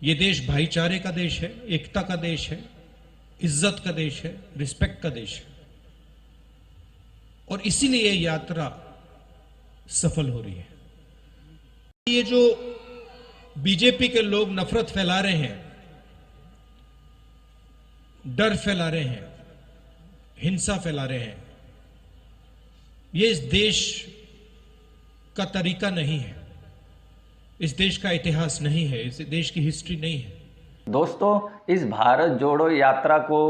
ये देश भाईचारे का देश है, एकता का देश है, इज्जत का देश है, रिस्पेक्ट का देश है। और इसीलिए ये यात्रा सफल हो रही है। ये जो बीजेपी के लोग नफरत फैला रहे हैं, डर फैला रहे हैं, हिंसा फैला रहे हैं, ये इस देश का तरीका नहीं है, इस देश का इतिहास नहीं है, इस देश की हिस्ट्री नहीं है। दोस्तों, इस भारत जोड़ो यात्रा को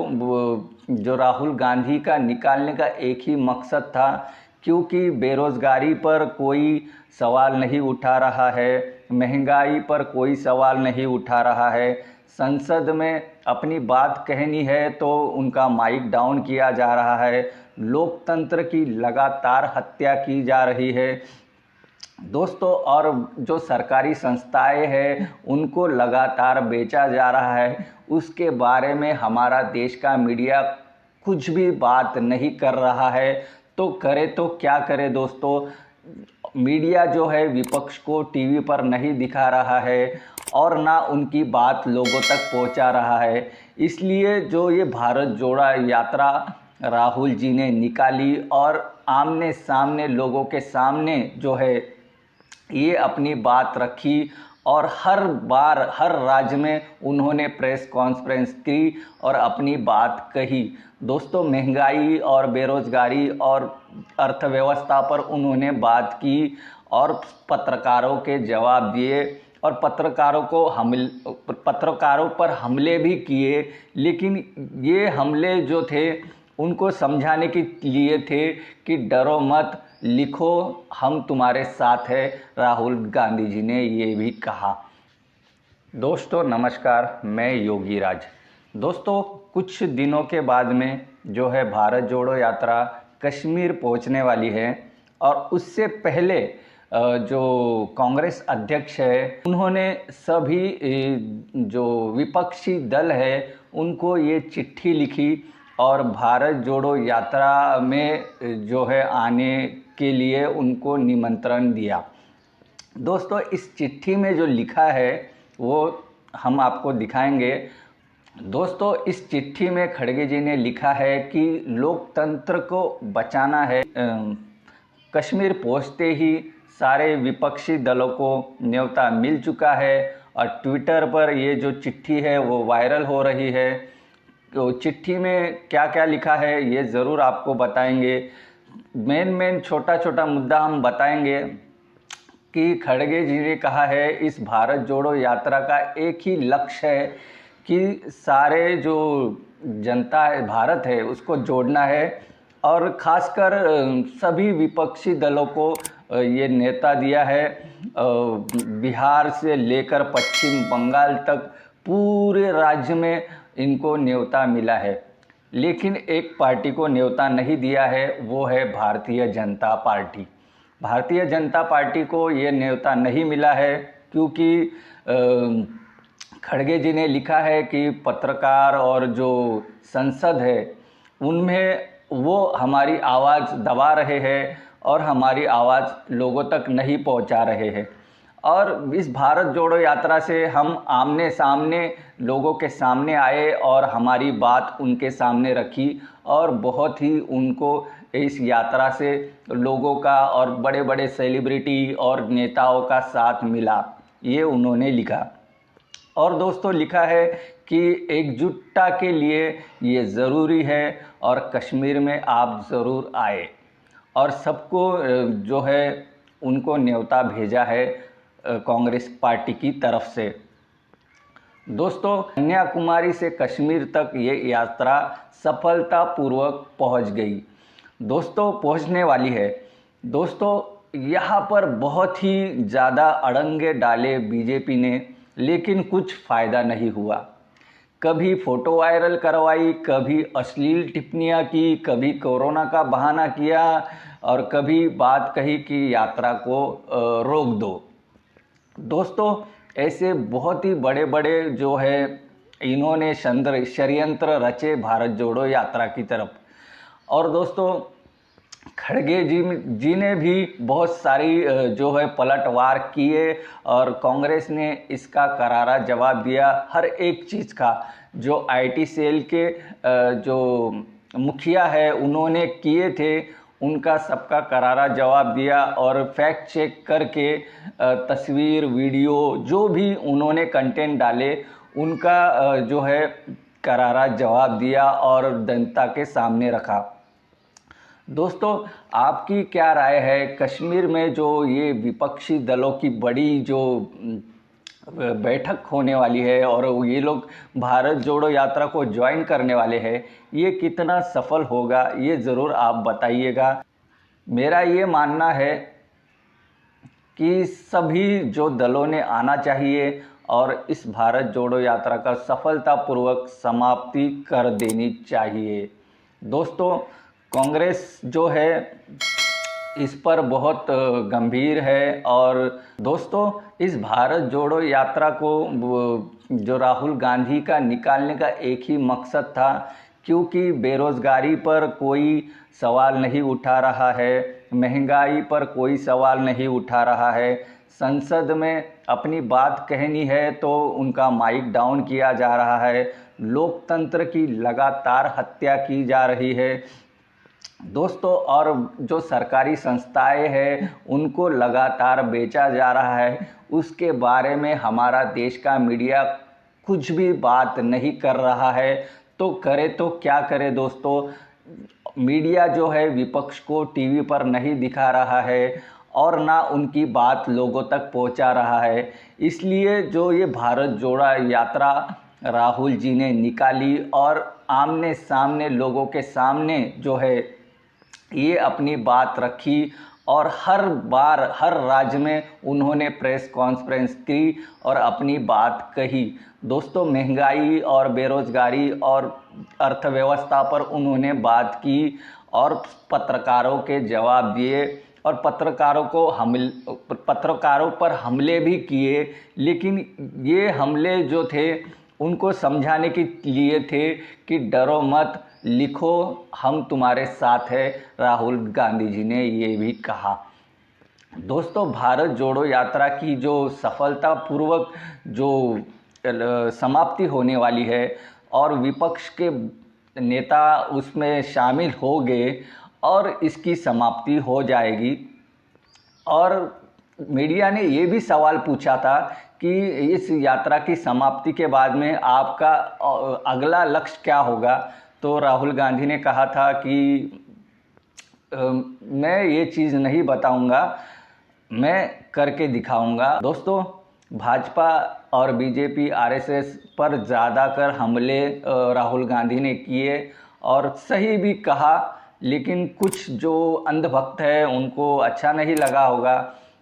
जो राहुल गांधी का निकालने का एक ही मकसद था, क्योंकि बेरोजगारी पर कोई सवाल नहीं उठा रहा है, महंगाई पर कोई सवाल नहीं उठा रहा है, संसद में अपनी बात कहनी है तो उनका माइक डाउन किया जा रहा है, लोकतंत्र की लगातार हत्या की जा रही है दोस्तों, और जो सरकारी संस्थाएं हैं उनको लगातार बेचा जा रहा है। उसके बारे में हमारा देश का मीडिया कुछ भी बात नहीं कर रहा है, तो करे तो क्या करे दोस्तों। मीडिया जो है विपक्ष को टीवी पर नहीं दिखा रहा है और ना उनकी बात लोगों तक पहुंचा रहा है। इसलिए जो ये भारत जोड़ा यात्रा राहुल जी ने निकाली और आमने सामने लोगों के सामने जो है ये अपनी बात रखी, और हर बार हर राज्य में उन्होंने प्रेस कॉन्फ्रेंस की और अपनी बात कही। दोस्तों, महंगाई और बेरोजगारी और अर्थव्यवस्था पर उन्होंने बात की और पत्रकारों के जवाब दिए और पत्रकारों पर हमले भी किए। लेकिन ये हमले जो थे उनको समझाने के लिए थे कि डरो मत, लिखो, हम तुम्हारे साथ हैं, राहुल गांधी जी ने ये भी कहा। दोस्तों नमस्कार, मैं योगी राज। दोस्तों, कुछ दिनों के बाद में जो है भारत जोड़ो यात्रा कश्मीर पहुंचने वाली है, और उससे पहले जो कांग्रेस अध्यक्ष है उन्होंने सभी जो विपक्षी दल है उनको ये चिट्ठी लिखी और भारत जोड़ो यात्रा में जो है आने के लिए उनको निमंत्रण दिया। दोस्तों, इस चिट्ठी में जो लिखा है वो हम आपको दिखाएंगे। दोस्तों, इस चिट्ठी में खड़गे जी ने लिखा है कि लोकतंत्र को बचाना है। कश्मीर पहुंचते ही सारे विपक्षी दलों को न्योता मिल चुका है और ट्विटर पर ये जो चिट्ठी है वो वायरल हो रही है। तो चिट्ठी में क्या क्या लिखा है ये ज़रूर आपको बताएंगे। मेन छोटा छोटा मुद्दा हम बताएंगे कि खड़गे जी ने कहा है इस भारत जोड़ो यात्रा का एक ही लक्ष्य है कि सारे जो जनता है भारत है उसको जोड़ना है, और ख़ासकर सभी विपक्षी दलों को ये न्योता दिया है। बिहार से लेकर पश्चिम बंगाल तक पूरे राज्य में इनको न्योता मिला है, लेकिन एक पार्टी को न्योता नहीं दिया है, वो है भारतीय जनता पार्टी। भारतीय जनता पार्टी को ये न्योता नहीं मिला है क्योंकि खड़गे जी ने लिखा है कि पत्रकार और जो संसद है उनमें वो हमारी आवाज़ दबा रहे हैं और हमारी आवाज़ लोगों तक नहीं पहुंचा रहे हैं। और इस भारत जोड़ो यात्रा से हम आमने सामने लोगों के सामने आए और हमारी बात उनके सामने रखी, और बहुत ही उनको इस यात्रा से लोगों का और बड़े बड़े सेलिब्रिटी और नेताओं का साथ मिला, ये उन्होंने लिखा। और दोस्तों, लिखा है कि एकजुटता के लिए ये ज़रूरी है और कश्मीर में आप ज़रूर आए, और सबको जो है उनको न्योता भेजा है कांग्रेस पार्टी की तरफ से। दोस्तों, कन्याकुमारी से कश्मीर तक ये यात्रा सफलतापूर्वक पहुंच गई। दोस्तों, पहुंचने वाली है। दोस्तों, यहाँ पर बहुत ही ज़्यादा अड़ंगे डाले बीजेपी ने, लेकिन कुछ फ़ायदा नहीं हुआ। कभी फ़ोटो वायरल करवाई, कभी अश्लील टिप्पणियाँ की, कभी कोरोना का बहाना किया और कभी बात कही कि यात्रा को रोक दो। दोस्तों, ऐसे बहुत ही बड़े बड़े जो है इन्होंने षड्यंत्र रचे भारत जोड़ो यात्रा की तरफ। और दोस्तों, खड़गे जी ने भी बहुत सारी जो है पलटवार किए और कांग्रेस ने इसका करारा जवाब दिया। हर एक चीज़ का जो आईटी सेल के जो मुखिया है उन्होंने किए थे उनका सबका करारा जवाब दिया और फैक्ट चेक करके तस्वीर वीडियो जो भी उन्होंने कंटेंट डाले उनका जो है करारा जवाब दिया और जनता के सामने रखा। दोस्तों, आपकी क्या राय है? कश्मीर में जो ये विपक्षी दलों की बड़ी जो बैठक होने वाली है और ये लोग भारत जोड़ो यात्रा को ज्वाइन करने वाले हैं, ये कितना सफल होगा ये ज़रूर आप बताइएगा। मेरा ये मानना है कि सभी जो दलों ने आना चाहिए और इस भारत जोड़ो यात्रा का सफलतापूर्वक समाप्ति कर देनी चाहिए। दोस्तों, कांग्रेस जो है इस पर बहुत गंभीर है और दोस्तों इस भारत जोड़ो यात्रा को जो राहुल गांधी का निकालने का एक ही मकसद था, क्योंकि बेरोज़गारी पर कोई सवाल नहीं उठा रहा है, महंगाई पर कोई सवाल नहीं उठा रहा है, संसद में अपनी बात कहनी है तो उनका माइक डाउन किया जा रहा है, लोकतंत्र की लगातार हत्या की जा रही है दोस्तों, और जो सरकारी संस्थाएं हैं उनको लगातार बेचा जा रहा है। उसके बारे में हमारा देश का मीडिया कुछ भी बात नहीं कर रहा है, तो करे तो क्या करे दोस्तों। मीडिया जो है विपक्ष को टीवी पर नहीं दिखा रहा है और ना उनकी बात लोगों तक पहुंचा रहा है। इसलिए जो ये भारत जोड़ा यात्रा राहुल जी ने निकाली और आमने सामने लोगों के सामने जो है ये अपनी बात रखी और हर बार हर राज्य में उन्होंने प्रेस कॉन्फ्रेंस की और अपनी बात कही। दोस्तों, महंगाई और बेरोजगारी और अर्थव्यवस्था पर उन्होंने बात की और पत्रकारों के जवाब दिए और पत्रकारों पर हमले भी किए, लेकिन ये हमले जो थे उनको समझाने के लिए थे कि डरो मत, लिखो हम तुम्हारे साथ है, राहुल गांधी जी ने ये भी कहा। दोस्तों, भारत जोड़ो यात्रा की जो सफलतापूर्वक जो समाप्ति होने वाली है और विपक्ष के नेता उसमें शामिल हो गए और इसकी समाप्ति हो जाएगी। और मीडिया ने ये भी सवाल पूछा था कि इस यात्रा की समाप्ति के बाद में आपका अगला लक्ष्य क्या होगा, तो राहुल गांधी ने कहा था कि मैं ये चीज़ नहीं बताऊंगा, मैं करके दिखाऊंगा। दोस्तों, भाजपा और बीजेपी आरएसएस पर ज़्यादातर हमले राहुल गांधी ने किए और सही भी कहा, लेकिन कुछ जो अंधभक्त है उनको अच्छा नहीं लगा होगा,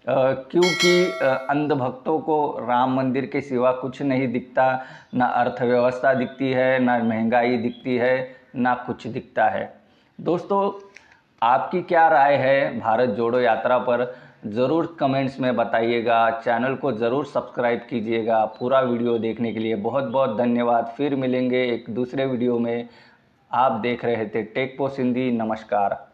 क्योंकि अंधभक्तों को राम मंदिर के सिवा कुछ नहीं दिखता, ना अर्थव्यवस्था दिखती है, ना महंगाई दिखती है, ना कुछ दिखता है। दोस्तों, आपकी क्या राय है भारत जोड़ो यात्रा पर, ज़रूर कमेंट्स में बताइएगा। चैनल को ज़रूर सब्सक्राइब कीजिएगा। पूरा वीडियो देखने के लिए बहुत बहुत धन्यवाद। फिर मिलेंगे एक दूसरे वीडियो में। आप देख रहे थे टेक पोस्ट हिंदी। नमस्कार।